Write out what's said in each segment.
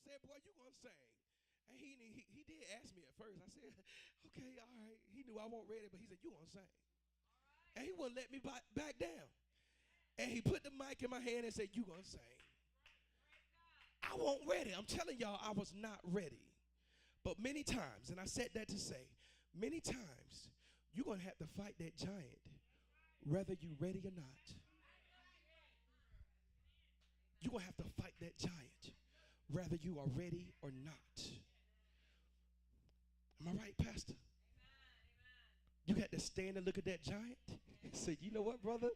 said, boy, you going to sing. And he did ask me at first. I said, okay, all right. He knew I wasn't ready, but he said, you going to sing. And he wouldn't let me back down. And he put the mic in my hand and said, you going to sing. I wasn't ready. I'm telling y'all, I was not ready. But many times, and I said that to say, many times, you're going to have to fight that giant, whether you're ready or not. You're going to have to fight that giant, whether you are ready or not. Am I right, Pastor? You got to stand and look at that giant and say, you know what, brother?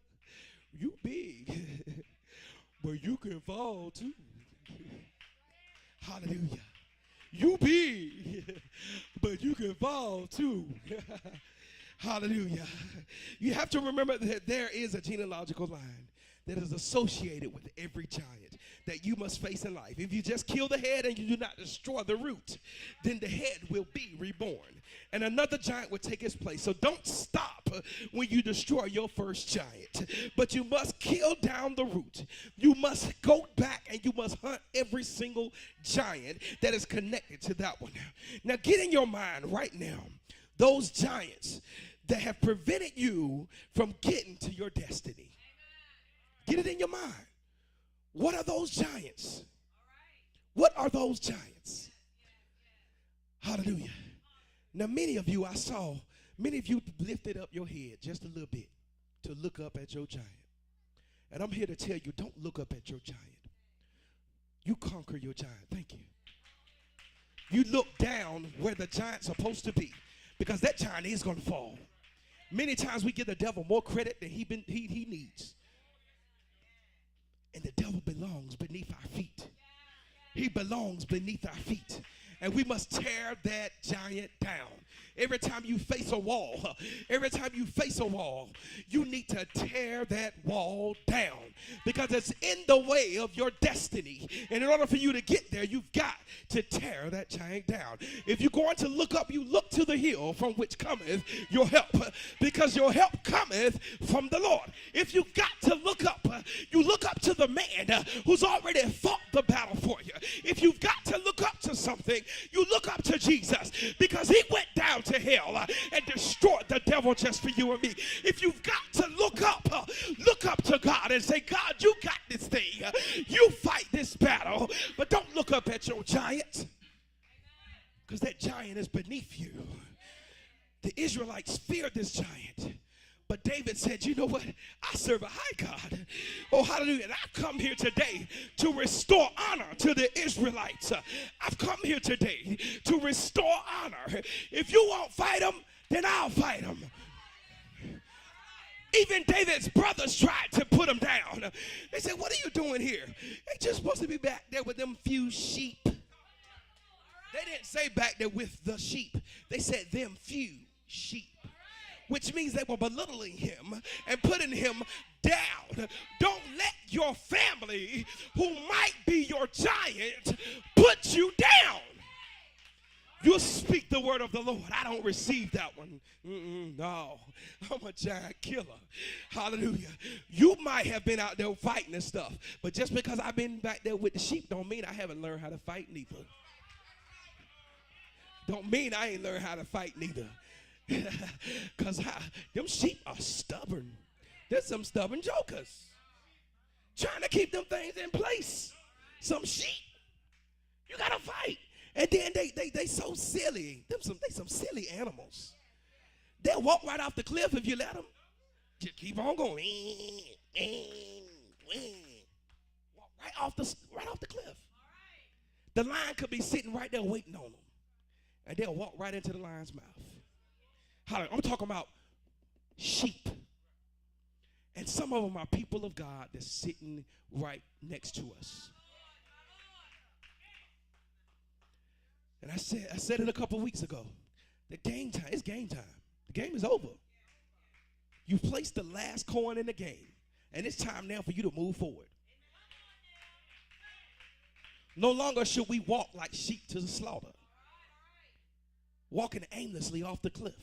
You big, but you can fall too. Hallelujah. You big, but you can fall too. Hallelujah. You have to remember that there is a genealogical line that is associated with every giant that you must face in life. If you just kill the head and you do not destroy the root, then the head will be reborn and another giant will take its place. So don't stop when you destroy your first giant, but you must kill down the root. You must go back and you must hunt every single giant that is connected to that one. Now get in your mind right now those giants that have prevented you from getting to your destiny. Get it in your mind. What are those giants? What are those giants? Hallelujah. Now, many of you lifted up your head just a little bit to look up at your giant. And I'm here to tell you, don't look up at your giant. You conquer your giant. Thank you. You look down where the giant's supposed to be, because that giant is going to fall. Many times we give the devil more credit than he needs. And the devil belongs beneath our feet. He belongs beneath our feet. And we must tear that giant down. Every time you face a wall, you need to tear that wall down, because it's in the way of your destiny. And in order for you to get there, you've got to tear that giant down. If you're going to look up, you look to the hill from which cometh your help, because your help cometh from the Lord. If you've got to look up, you look up to the man who's already fought the battle for you. If you've got to look up to something, you look up to Jesus, because he went down to hell and destroyed the devil just for you and me. If you've got to look up to God and say, God, you got this thing. You fight this battle, but don't look up at your giant, because that giant is beneath you. The Israelites feared this giant. But David said, you know what? I serve a high God. Oh, hallelujah. And I've come here today to restore honor to the Israelites. I've come here today to restore honor. If you won't fight them, then I'll fight them. Even David's brothers tried to put him down. They said, what are you doing here? They just supposed to be back there with them few sheep. They didn't say back there with the sheep. They said them few sheep, which means they were belittling him and putting him down. Don't let your family, who might be your giant, put you down. You speak the word of the Lord. I don't receive that one. No, I'm a giant killer. Hallelujah. You might have been out there fighting and stuff, but just because I've been back there with the sheep don't mean I haven't learned how to fight neither. Don't mean I ain't learned how to fight neither. Because them sheep are stubborn. There's some stubborn jokers trying to keep them things in place. Some sheep, you got to fight. And then they so silly. They some silly animals. They'll walk right off the cliff if you let them. Just keep on going. Walk right off the cliff. The lion could be sitting right there waiting on them. And they'll walk right into the lion's mouth. I'm talking about sheep. And some of them are people of God that's sitting right next to us. And I said it a couple weeks ago. The game time, it's game time. The game is over. You've placed the last coin in the game. And it's time now for you to move forward. No longer should we walk like sheep to the slaughter, walking aimlessly off the cliff.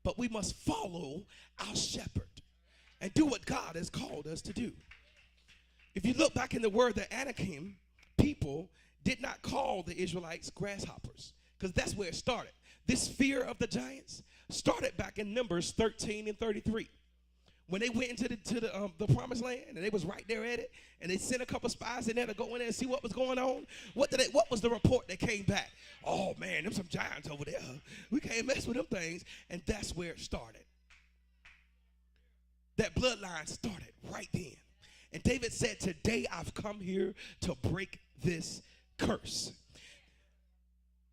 But we must follow our shepherd and do what God has called us to do. If you look back in the word, the Anakim people did not call the Israelites grasshoppers, because that's where it started. This fear of the giants started back in Numbers 13 and 33. When they went into the promised land, and they was right there at it, and they sent a couple spies in there to go in there and see what was going on. What was the report that came back? Oh man, there's some giants over there. We can't mess with them things. And that's where it started. That bloodline started right then. And David said, today I've come here to break this curse.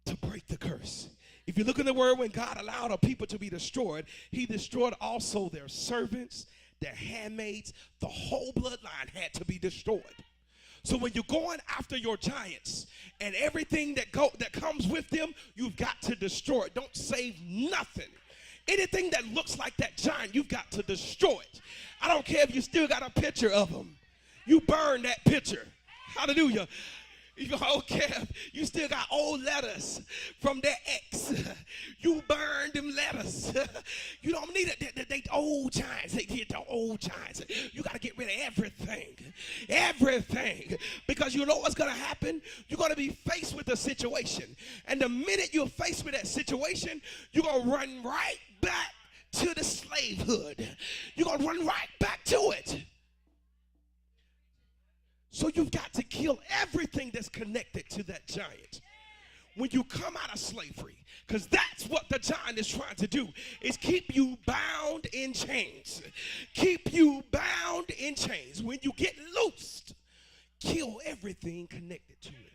To break the curse. If you look in the word, when God allowed a people to be destroyed, he destroyed also their servants, their handmaids. The whole bloodline had to be destroyed. So when you're going after your giants and everything that comes with them, you've got to destroy it. Don't save nothing. Anything that looks like that giant, you've got to destroy it. I don't care if you still got a picture of them. You burn that picture. Hallelujah. You don't care if you still got old letters from their ex. You burn them letters. You don't need it. They old giants. They get the old giants. You got to get rid of everything. Everything. Because you know what's going to happen? You're going to be faced with a situation. And the minute you're faced with that situation, you're going to run right back to the slavehood. You're going to run right back to it. So you've got to kill everything that's connected to that giant when you come out of slavery, because that's what the giant is trying to do, is keep you bound in chains. Keep you bound in chains. When you get loosed, kill everything connected to it.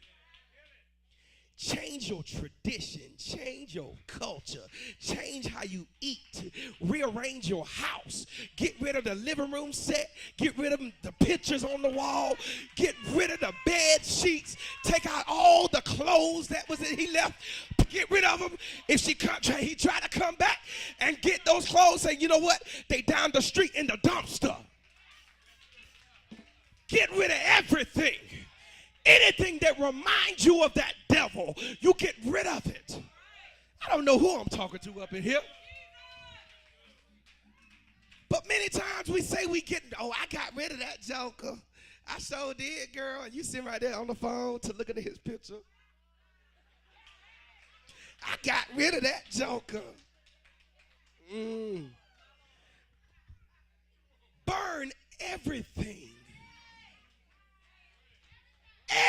Change your tradition, change your culture, change how you eat, rearrange your house, get rid of the living room set, get rid of the pictures on the wall, get rid of the bed sheets, take out all the clothes that he left, get rid of them. If he tried to come back and get those clothes, say, you know what, they down the street in the dumpster. Get rid of everything. Anything that reminds you of that devil, you get rid of it. I don't know who I'm talking to up in here. But many times we say I got rid of that joker. I sure did, girl. And you sitting right there on the phone to look at his picture. I got rid of that joker. Burn everything.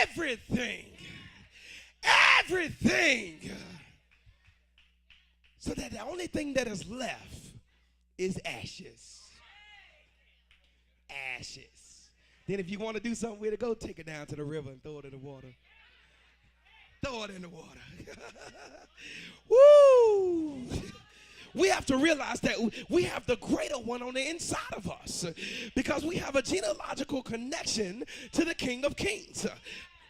Everything. So that the only thing that is left is ashes. Ashes. Then if you want to do something with it, go take it down to the river and throw it in the water. Throw it in the water. Woo! We have to realize that we have the greater one on the inside of us, because we have a genealogical connection to the King of Kings.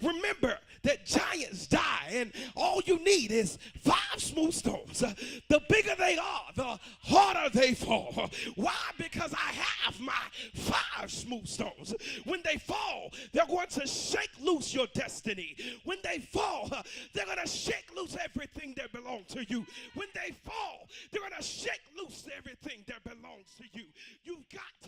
Remember that giants die, and all you need is 5 smooth stones. The bigger they are, the harder they fall. Why? Because I have my 5 smooth stones. When they fall, they're going to shake loose your destiny. When they fall, they're going to shake loose everything that belongs to you. When they fall, they're going to shake loose everything that belongs to you. You've got